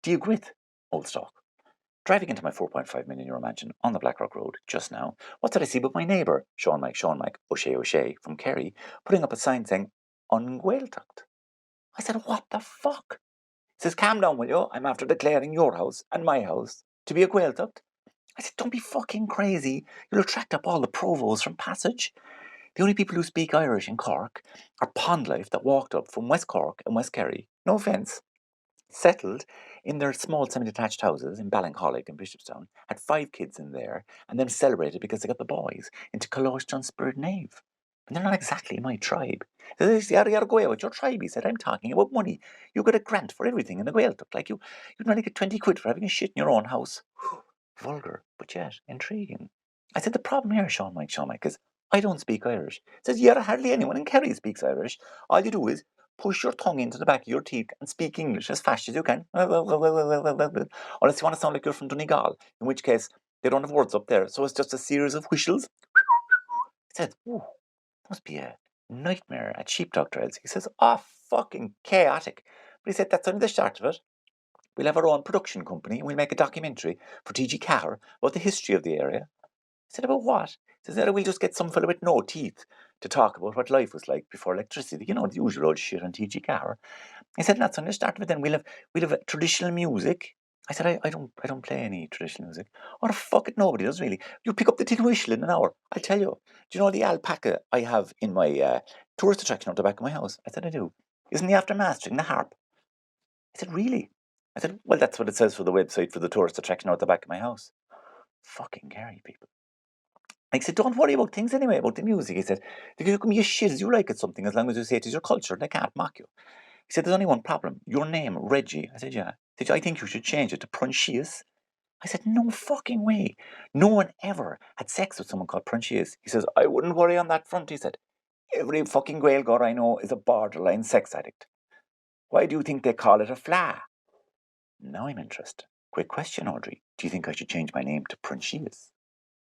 Do you agree with old stock? Driving into my €4.5 million mansion on the Blackrock Road just now, what did I see but my neighbour, Sean Mike, O'Shea from Kerry, putting up a sign saying, on Gaeltacht. I said, what the fuck? He says, calm down, will you? I'm after declaring your house and my house to be a Gaeltacht. I said, don't be fucking crazy. You'll attract up all the provos from Passage. The only people who speak Irish in Cork are Pond Life that walked up from West Cork and West Kerry. No offence. Settled in their small semi-detached houses in Ballincollig and Bishopstown, had 5 kids in there, and then celebrated because they got the boys into Colossus John Spirit Nave. And they're not exactly my tribe. They say, you gotta go out with your tribe. He said, I'm talking about money. You get a grant for everything in the Gaeltacht. Like you'd only get 20 quid for having a shit in your own house. Vulgar, but yet intriguing. I said, the problem here, Sean Mike, is I don't speak Irish. He says, yeah, hardly anyone in Kerry speaks Irish. All you do is push your tongue into the back of your teeth and speak English as fast as you can. Unless you want to sound like you're from Donegal, in which case they don't have words up there. So it's just a series of whistles. He said, ooh, must be a nightmare at sheepdog trails. He says, fucking chaotic. But he said, that's only the start of it. We'll have our own production company and we'll make a documentary for TG Carr about the history of the area. I said, about what? He says, we'll just get some fella with no teeth to talk about what life was like before electricity. You know, the usual old shit on TG Carr. I said, that's when they start with. Then we'll have traditional music. I said, I don't play any traditional music. Oh, fuck it, nobody does really. You pick up the tin whistle in an hour. I'll tell you. Do you know the alpaca I have in my tourist attraction out the back of my house? I said, I do. Isn't he after mastering the harp? I said, really? I said, well, that's what it says for the website for the tourist attraction out the back of my house. Fucking Gary, people. I said, don't worry about things anyway, about the music. He said, you can be as shit as you like at something as long as you say it is your culture. They can't mock you. He said, there's only one problem. Your name, Reggie. I said, yeah. He said, I think you should change it to Prunchius. I said, no fucking way. No one ever had sex with someone called Prunchius. He says, I wouldn't worry on that front, he said. Every fucking Gaelgor I know is a borderline sex addict. Why do you think they call it a fla? Now I'm interested. Quick question, Audrey. Do you think I should change my name to Prunchius?